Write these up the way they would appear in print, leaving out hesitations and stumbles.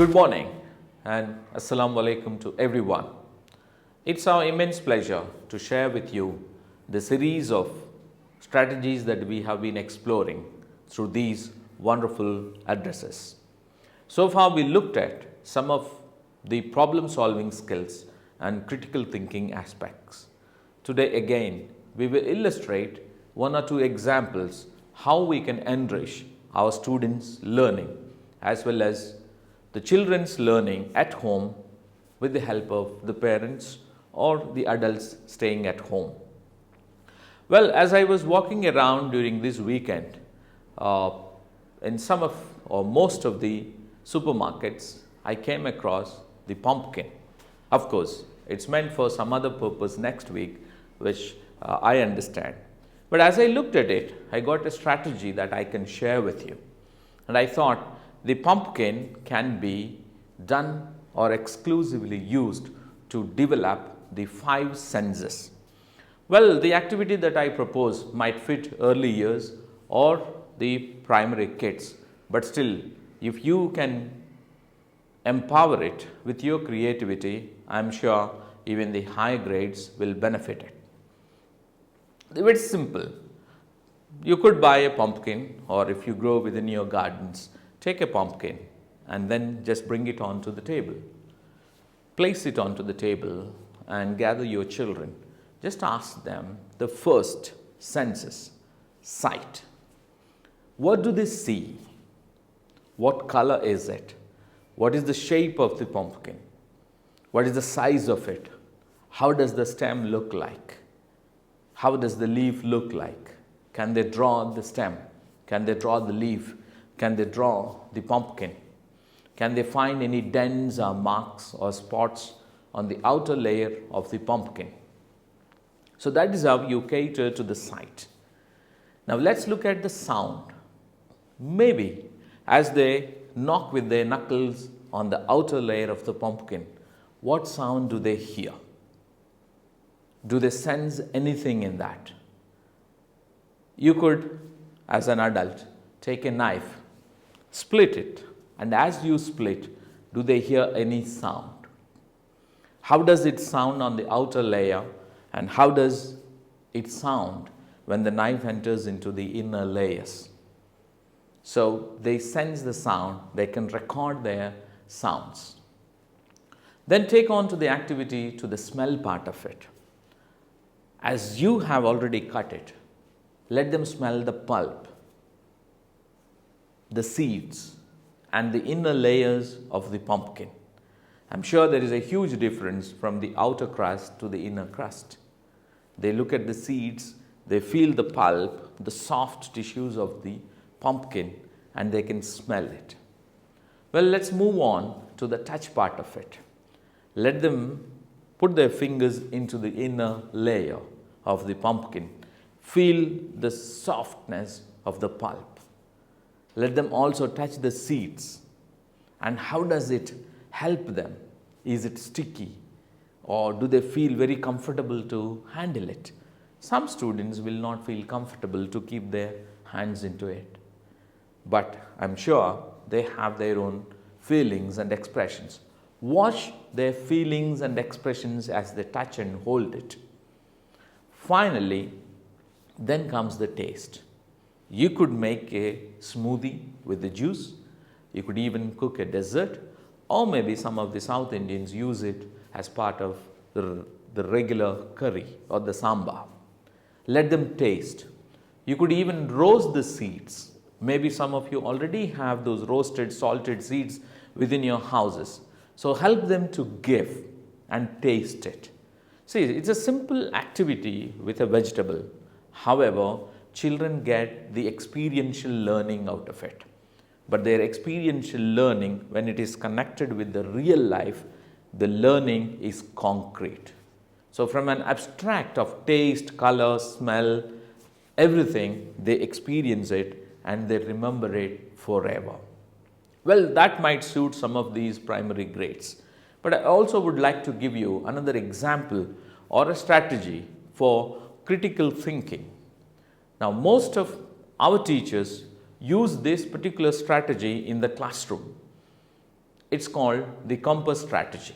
Good morning and Assalamu alaikum to everyone. It's our immense pleasure to share with you the series of strategies that we have been exploring through these wonderful addresses. So far, we looked at some of the problem solving skills and critical thinking aspects. Today, again, we will illustrate one or two examples how we can enrich our students' learning as well as the children's learning at home with the help of the parents or the adults staying at home. Well, as I was walking around during this weekend, in some of or most of the supermarkets, I came across the pumpkin. Of course, it's meant for some other purpose next week, which I understand. But as I looked at it, I got a strategy that I can share with you. And I thought the pumpkin can be done or exclusively used to develop the 5 senses. Well, the activity that I propose might fit early years or the primary kids, but still, if you can empower it with your creativity, I am sure even the high grades will benefit it. It's simple. You could buy a pumpkin, or if you grow within your gardens, take a pumpkin and then just bring it onto the table. Place it onto the table and gather your children. Just ask them the first senses, sight. What do they see? What color is it? What is the shape of the pumpkin? What is the size of it? How does the stem look like? How does the leaf look like? Can they draw the stem? Can they draw the leaf? Can they draw the pumpkin? Can they find any dents or marks or spots on the outer layer of the pumpkin? So that is how you cater to the sight. Now let's look at the sound. Maybe as they knock with their knuckles on the outer layer of the pumpkin, what sound do they hear? Do they sense anything in that? You could, as an adult, take a knife, split it, and as you split, do they hear any sound? How does it sound on the outer layer, and how does it sound when the knife enters into the inner layers? So they sense the sound, they can record their sounds. Then take on to the activity to the smell part of it. As you have already cut it, let them smell the pulp, the seeds, and the inner layers of the pumpkin. I'm sure there is a huge difference from the outer crust to the inner crust. They look at the seeds, they feel the pulp, the soft tissues of the pumpkin, and they can smell it. Well, let's move on to the touch part of it. Let them put their fingers into the inner layer of the pumpkin. Feel the softness of the pulp. Let them also touch the seeds. And how does it help them? Is it sticky? Or do they feel very comfortable to handle it? Some students will not feel comfortable to keep their hands into it. But I'm sure they have their own feelings and expressions. Watch their feelings and expressions as they touch and hold it. Finally, then comes the taste. You could make a smoothie with the juice. You could even cook a dessert, or maybe some of the South Indians use it as part of the regular curry or the sambar. Let them taste. You could even roast the seeds. Maybe some of you already have those roasted, salted seeds within your houses. So help them to give and taste it. See, it's a simple activity with a vegetable. However, children get the experiential learning out of it. But their experiential learning, when it is connected with the real life, the learning is concrete. So from an abstract of taste, color, smell, everything, they experience it and they remember it forever. Well, that might suit some of these primary grades. But I also would like to give you another example or a strategy for critical thinking. Now, most of our teachers use this particular strategy in the classroom. It's called the compass strategy.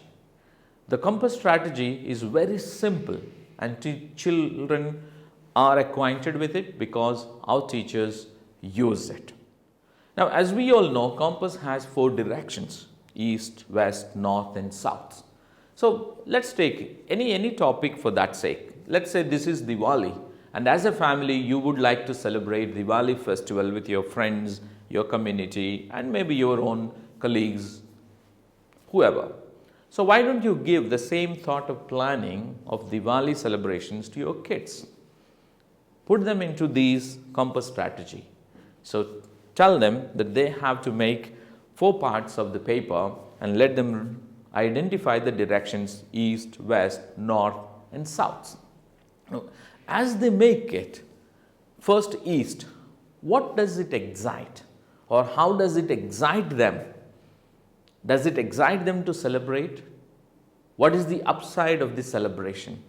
The compass strategy is very simple and children are acquainted with it because our teachers use it. Now, as we all know, compass has 4 directions: east, west, north and south. So let's take any topic for that sake. Let's say this is Diwali, and as a family you would like to celebrate Diwali festival with your friends, your community and maybe your own colleagues, whoever. So why don't you give the same thought of planning of Diwali celebrations to your kids? Put them into these compass strategy. So tell them that they have to make 4 parts of the paper and let them identify the directions east, west, north and south. Now, as they make it, first east, what does it excite or how does it excite them? Does it excite them to celebrate? What is the upside of the celebration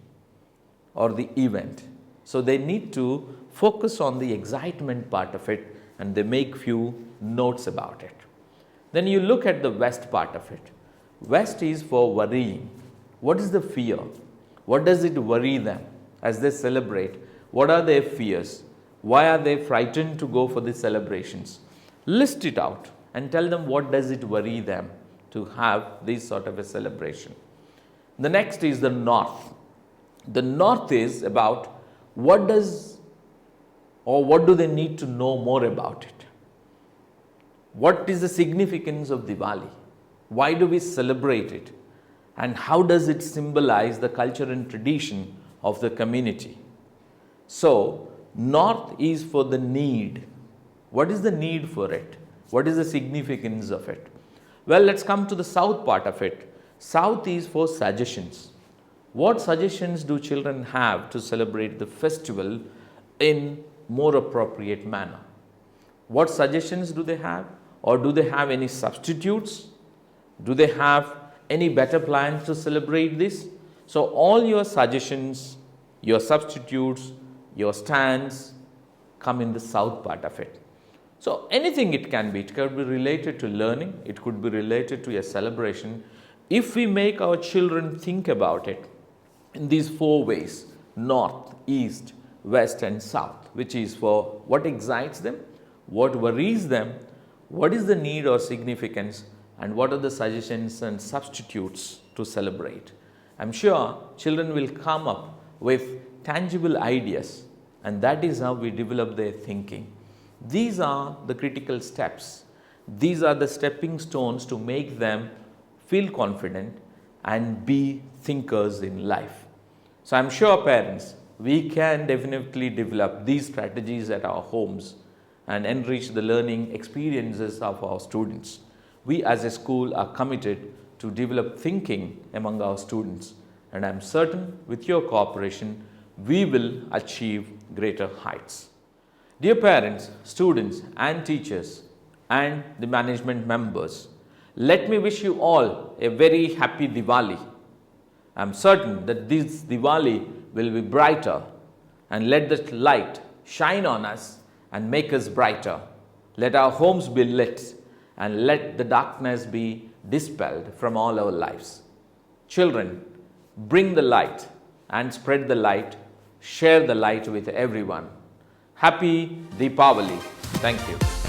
or the event? So they need to focus on the excitement part of it and they make few notes about it. Then you look at the west part of it. West is for worrying. What is the fear? What does it worry them as they celebrate? What are their fears? Why are they frightened to go for the celebrations? List it out and tell them what does it worry them to have this sort of a celebration. The next is the north. The north is about what does or what do they need to know more about it? What is the significance of Diwali? Why do we celebrate it? And how does it symbolize the culture and tradition of the community? So, north is for the need. What is the need for it? What is the significance of it? Well, let's come to the south part of it. South is for suggestions. What suggestions do children have to celebrate the festival in more appropriate manner? What suggestions do they have? Or do they have any substitutes? Do they have any better plans to celebrate this? So all your suggestions, your substitutes, your stands come in the south part of it. So anything it can be. It could be related to learning. It could be related to a celebration. If we make our children think about it in these 4 ways, north, east, west and south, which is for what excites them, what worries them, what is the need or significance, and what are the suggestions and substitutes to celebrate. I'm sure children will come up with tangible ideas, and that is how we develop their thinking. These are the critical steps. These are the stepping stones to make them feel confident and be thinkers in life. So I'm sure parents, we can definitely develop these strategies at our homes and enrich the learning experiences of our students. We as a school are committed to develop thinking among our students, and I'm certain with your cooperation, we will achieve greater heights. Dear parents, students and teachers and the management members, let me wish you all a very happy Diwali. I'm certain that this Diwali will be brighter, and let the light shine on us and make us brighter. Let our homes be lit and let the darkness be dispelled from all our lives. Children, bring the light and spread the light. Share the light with everyone. Happy Deepavali. Thank you.